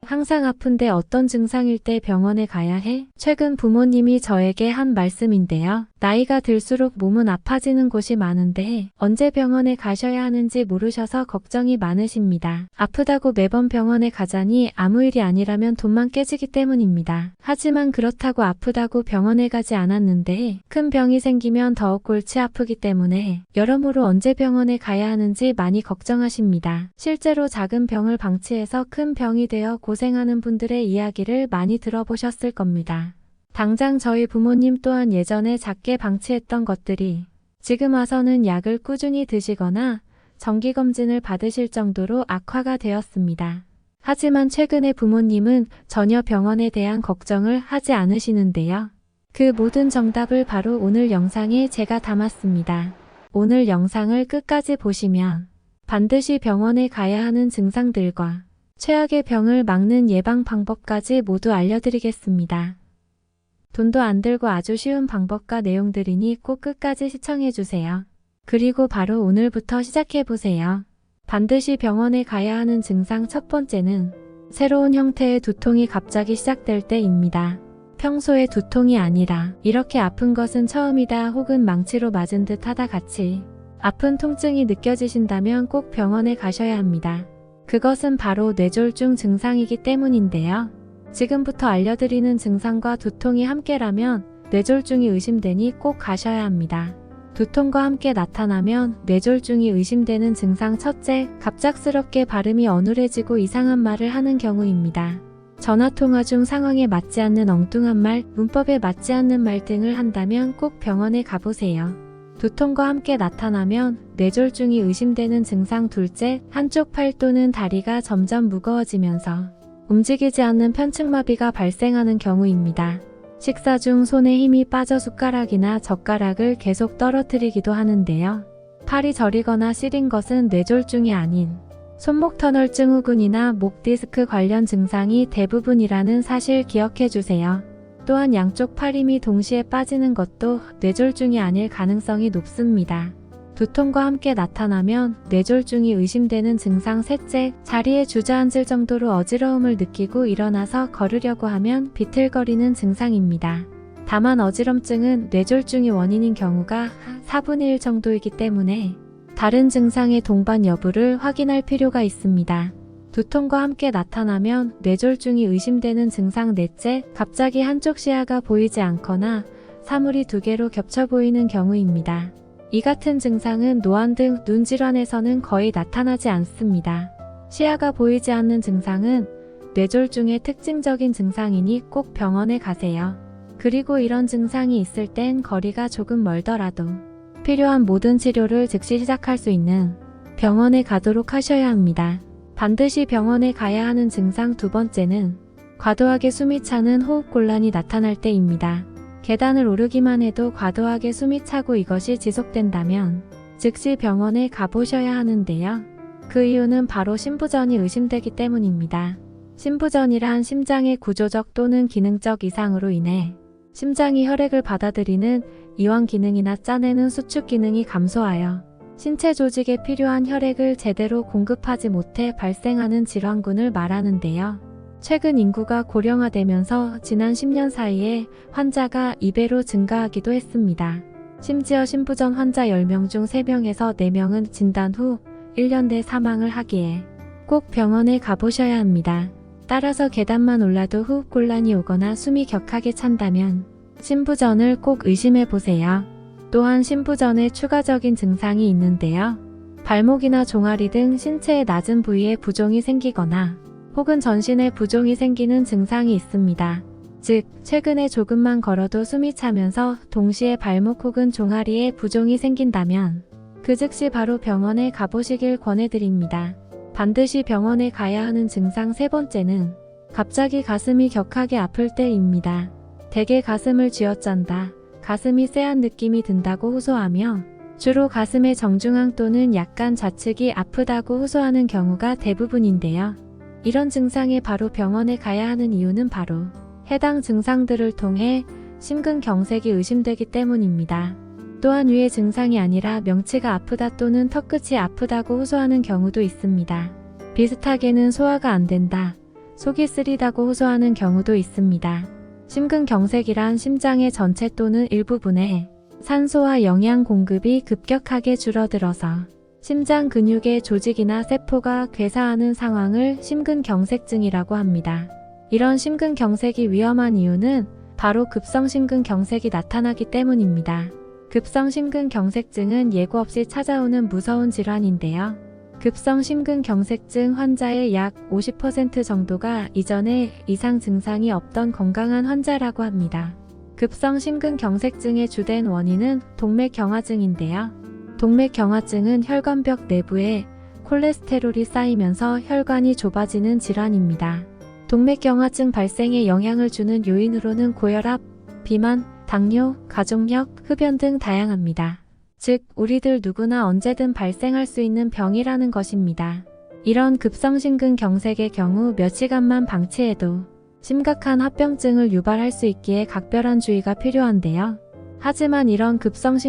항상 아픈데 어떤 증상일 때 병원에 가야 해? 최근 부모님이 저에게 한 말씀인데요. 나이가 들수록 몸은 아파지는 곳이 많은데 언제 병원에 가셔야 하는지 모르셔서 걱정이 많으십니다. 아프다고 매번 병원에 가자니 아무 일이 아니라면 돈만 깨지기 때문입니다. 하지만 그렇다고 아프다고 병원에 가지 않았는데 큰 병이 생기면 더욱 골치 아프기 때문에 여러모로 언제 병원에 가야 하는지 많이 걱정하십니다. 실제로 작은 병을 방치해서 큰 병이 되어 고생하는 분들의 이야기를 많이 들어보셨을 겁니다. 당장 저희 부모님 또한 예전에 작게 방치했던 것들이 지금 와서는 약을 꾸준히 드시거나 정기검진을 받으실 정도로 악화가 되었습니다. 하지만 최근에 부모님은 전혀 병원에 대한 걱정을 하지 않으시는데요. 그 모든 정답을 바로 오늘 영상에 제가 담았습니다. 오늘 영상을 끝까지 보시면 반드시 병원에 가야 하는 증상들과 최악의 병을 막는 예방 방법까지 모두 알려드리겠습니다. 돈도 안 들고 아주 쉬운 방법과 내용들이니 꼭 끝까지 시청해주세요. 그리고 바로 오늘부터 시작해보세요. 반드시 병원에 가야 하는 증상 첫 번째는 새로운 형태의 두통이 갑자기 시작될 때입니다. 평소의 두통이 아니라 이렇게 아픈 것은 처음이다 혹은 망치로 맞은 듯 하다 같이 아픈 통증이 느껴지신다면 꼭 병원에 가셔야 합니다. 그것은 바로 뇌졸중 증상이기 때문인데요. 지금부터 알려드리는 증상과 두통이 함께라면 뇌졸중이 의심되니 꼭 가셔야 합니다. 두통과 함께 나타나면 뇌졸중이 의심되는 증상 첫째, 갑작스럽게 발음이 어눌해지고 이상한 말을 하는 경우입니다. 전화통화 중 상황에 맞지 않는 엉뚱한 말, 문법에 맞지 않는 말 등을 한다면 꼭 병원에 가보세요. 두통과 함께 나타나면 뇌졸중이 의심되는 증상 둘째, 한쪽 팔 또는 다리가 점점 무거워지면서 움직이지 않는 편측마비가 발생하는 경우입니다. 식사 중 손에 힘이 빠져 숟가락이나 젓가락을 계속 떨어뜨리기도 하는데요. 팔이 저리거나 시린 것은 뇌졸중이 아닌 손목 터널 증후군이나 목 디스크 관련 증상이 대부분이라는 사실 기억해주세요. 또한 양쪽 팔 힘이 동시에 빠지는 것도 뇌졸중이 아닐 가능성이 높습니다. 두통과 함께 나타나면 뇌졸중이 의심되는 증상 셋째, 자리에 주저앉을 정도로 어지러움을 느끼고 일어나서 걸으려고 하면 비틀거리는 증상입니다. 다만 어지럼증은 뇌졸중이 원인인 경우가 4분의 1 정도이기 때문에 다른 증상의 동반 여부를 확인할 필요가 있습니다. 두통과 함께 나타나면 뇌졸중이 의심되는 증상 넷째, 갑자기 한쪽 시야가 보이지 않거나 사물이 두 개로 겹쳐 보이는 경우입니다. 이 같은 증상은 노안 등 눈 질환에서는 거의 나타나지 않습니다. 시야가 보이지 않는 증상은 뇌졸중의 특징적인 증상이니 꼭 병원에 가세요. 그리고 이런 증상이 있을 땐 거리가 조금 멀더라도 필요한 모든 치료를 즉시 시작할 수 있는 병원에 가도록 하셔야 합니다. 반드시 병원에 가야 하는 증상 두 번째는 과도하게 숨이 차는 호흡곤란이 나타날 때입니다. 계단을 오르기만 해도 과도하게 숨이 차고 이것이 지속된다면 즉시 병원에 가보셔야 하는데요. 그 이유는 바로 심부전이 의심되기 때문입니다. 심부전이란 심장의 구조적 또는 기능적 이상으로 인해 심장이 혈액을 받아들이는 이완 기능이나 짜내는 수축 기능이 감소하여 신체 조직에 필요한 혈액을 제대로 공급하지 못해 발생하는 질환군을 말하는데요. 최근 인구가 고령화되면서 지난 10년 사이에 환자가 2배로 증가하기도 했습니다. 심지어 심부전 환자 10명 중 3명에서 4명은 진단 후 1년 내 사망을 하기에 꼭 병원에 가보셔야 합니다. 따라서 계단만 올라도 호흡곤란이 오거나 숨이 격하게 찬다면 심부전을 꼭 의심해보세요. 또한 심부전에 추가적인 증상이 있는데요. 발목이나 종아리 등 신체의 낮은 부위에 부종이 생기거나 혹은 전신에 부종이 생기는 증상이 있습니다. 즉, 최근에 조금만 걸어도 숨이 차면서 동시에 발목 혹은 종아리에 부종이 생긴다면 그 즉시 바로 병원에 가보시길 권해드립니다. 반드시 병원에 가야 하는 증상 세 번째는 갑자기 가슴이 격하게 아플 때입니다. 대개 가슴을 쥐어짠다, 가슴이 쎄한 느낌이 든다고 호소하며 주로 가슴의 정중앙 또는 약간 좌측이 아프다고 호소하는 경우가 대부분인데요. 이런 증상에 바로 병원에 가야 하는 이유는 바로 해당 증상들을 통해 심근경색이 의심되기 때문입니다. 또한 위의 증상이 아니라 명치가 아프다 또는 턱끝이 아프다고 호소하는 경우도 있습니다. 비슷하게는 소화가 안 된다, 속이 쓰리다고 호소하는 경우도 있습니다. 심근경색이란 심장의 전체 또는 일부분에 산소와 영양 공급이 급격하게 줄어들어서 심장 근육의 조직이나 세포가 괴사하는 상황을 심근경색증이라고 합니다. 이런 심근경색이 위험한 이유는 바로 급성심근경색이 나타나기 때문입니다. 급성심근경색증은 예고 없이 찾아오는 무서운 질환인데요. 급성심근경색증 환자의 약 50% 정도가 이전에 이상 증상이 없던 건강한 환자라고 합니다. 급성심근경색증의 주된 원인은 동맥경화증인데요. 동맥경화증은 혈관벽 내부에 콜레스테롤이 쌓이면서 혈관이 좁아지는 질환입니다. 동맥경화증 발생에 영향을 주는 요인으로는 고혈압, 비만, 당뇨, 가족력, 흡연 등 다양합니다. 즉, 우리들 누구나 언제든 발생할 수 있는 병이라는 것입니다. 이런 급성심근경색의 경우 몇 시간만 방치해도 심각한 합병증을 유발할 수 있기에 각별한 주의가 필요한데요. 하지만 이런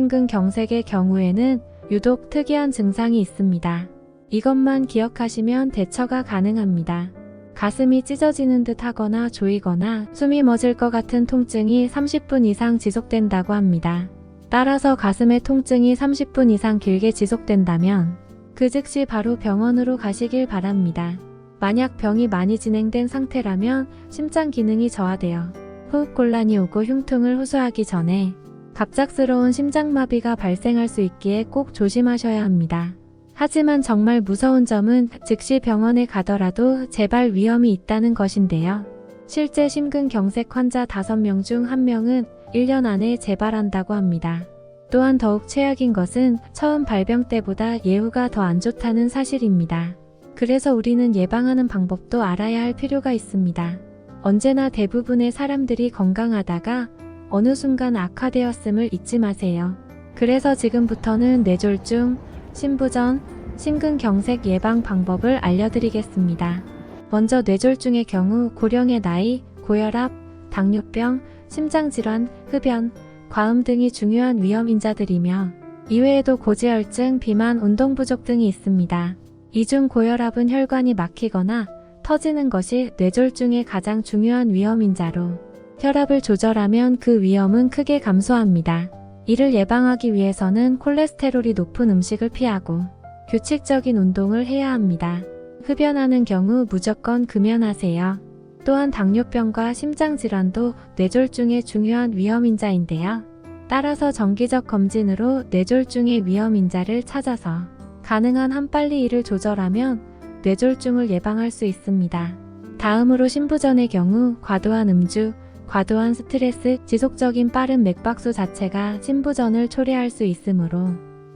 급성심근경색의 경우에는 유독 특이한 증상이 있습니다. 이것만 기억하시면 대처가 가능합니다. 가슴이 찢어지는 듯 하거나 조이거나 숨이 멎을 것 같은 통증이 30분 이상 지속된다고 합니다. 따라서 가슴의 통증이 30분 이상 길게 지속된다면 그 즉시 바로 병원으로 가시길 바랍니다. 만약 병이 많이 진행된 상태라면 심장 기능이 저하되어 호흡곤란이 오고 흉통을 호소하기 전에 갑작스러운 심장마비가 발생할 수 있기에 꼭 조심하셔야 합니다. 하지만 정말 무서운 점은 즉시 병원에 가더라도 재발 위험이 있다는 것인데요. 실제 심근경색 환자 5명 중 1명은 1년 안에 재발한다고 합니다. 또한 더욱 최악인 것은 처음 발병 때보다 예후가 더 안 좋다는 사실입니다. 그래서 우리는 예방하는 방법도 알아야 할 필요가 있습니다. 언제나 대부분의 사람들이 건강하다가 어느 순간 악화되었음을 잊지 마세요. 그래서 지금부터는 뇌졸중, 심부전, 심근경색 예방 방법을 알려드리겠습니다. 먼저 뇌졸중의 경우 고령의 나이, 고혈압, 당뇨병, 심장질환, 흡연, 과음 등이 중요한 위험인자들이며 이외에도 고지혈증, 비만, 운동 부족 등이 있습니다. 이 중 고혈압은 혈관이 막히거나 터지는 것이 뇌졸중의 가장 중요한 위험인자로 혈압을 조절하면 그 위험은 크게 감소합니다. 이를 예방하기 위해서는 콜레스테롤이 높은 음식을 피하고 규칙적인 운동을 해야 합니다. 흡연하는 경우 무조건 금연하세요. 또한 당뇨병과 심장질환도 뇌졸중의 중요한 위험인자인데요. 따라서 정기적 검진으로 뇌졸중의 위험인자를 찾아서 가능한 한 빨리 이를 조절하면 뇌졸중을 예방할 수 있습니다. 다음으로 심부전의 경우 과도한 음주, 과도한 스트레스, 지속적인 빠른 맥박수 자체가 심부전을 초래할 수 있으므로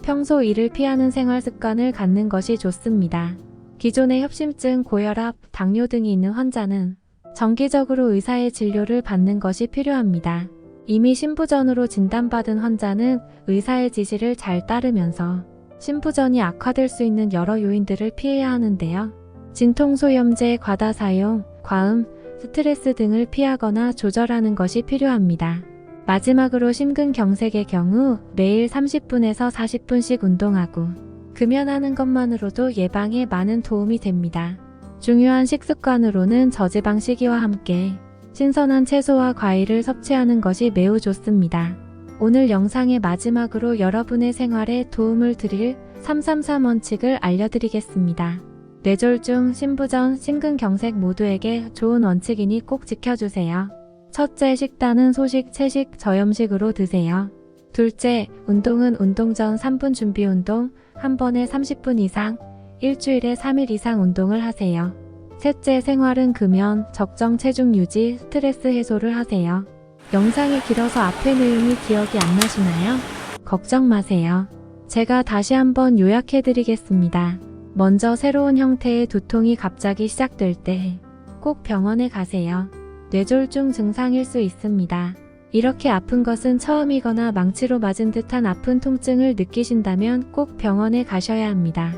평소 이를 피하는 생활 습관을 갖는 것이 좋습니다. 기존의 협심증, 고혈압, 당뇨 등이 있는 환자는 정기적으로 의사의 진료를 받는 것이 필요합니다. 이미 심부전으로 진단받은 환자는 의사의 지시를 잘 따르면서 심부전이 악화될 수 있는 여러 요인들을 피해야 하는데요. 진통소염제 과다 사용, 과음, 스트레스 등을 피하거나 조절하는 것이 필요합니다. 마지막으로 심근경색의 경우 매일 30분에서 40분씩 운동하고 금연하는 것만으로도 예방에 많은 도움이 됩니다. 중요한 식습관으로는 저지방 식이와 함께 신선한 채소와 과일을 섭취하는 것이 매우 좋습니다. 오늘 영상의 마지막으로 여러분의 생활에 도움을 드릴 333 원칙을 알려드리겠습니다. 뇌졸중, 심부전, 심근경색 모두에게 좋은 원칙이니 꼭 지켜주세요. 첫째, 식단은 소식, 채식, 저염식으로 드세요. 둘째, 운동은 운동 전 3분 준비 운동, 한 번에 30분 이상, 일주일에 3일 이상 운동을 하세요. 셋째, 생활은 금연, 적정 체중 유지, 스트레스 해소를 하세요. 영상이 길어서 앞의 내용이 기억이 안 나시나요? 걱정 마세요. 제가 다시 한번 요약해드리겠습니다. 먼저 새로운 형태의 두통이 갑자기 시작될 때 꼭 병원에 가세요. 뇌졸중 증상일 수 있습니다. 이렇게 아픈 것은 처음이거나 망치로 맞은 듯한 아픈 통증을 느끼신다면 꼭 병원에 가셔야 합니다.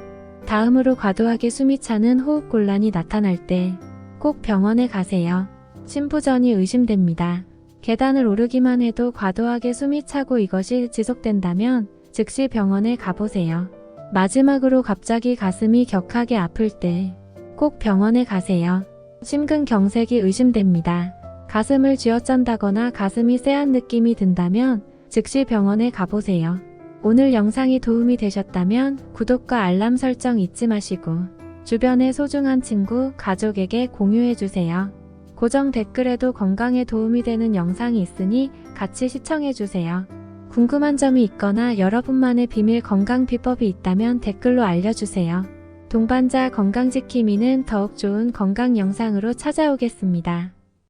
다음으로 과도하게 숨이 차는 호흡곤란이 나타날 때 꼭 병원에 가세요. 심부전이 의심됩니다. 계단을 오르기만 해도 과도하게 숨이 차고 이것이 지속된다면 즉시 병원에 가보세요. 마지막으로 갑자기 가슴이 격하게 아플 때 꼭 병원에 가세요. 심근경색이 의심됩니다. 가슴을 쥐어짠다거나 가슴이 쎄한 느낌이 든다면 즉시 병원에 가보세요. 오늘 영상이 도움이 되셨다면 구독과 알람 설정 잊지 마시고 주변의 소중한 친구, 가족에게 공유해주세요. 고정 댓글에도 건강에 도움이 되는 영상이 있으니 같이 시청해주세요. 궁금한 점이 있거나 여러분만의 비밀 건강 비법이 있다면 댓글로 알려주세요. 동반자 건강지킴이는 더욱 좋은 건강 영상으로 찾아오겠습니다.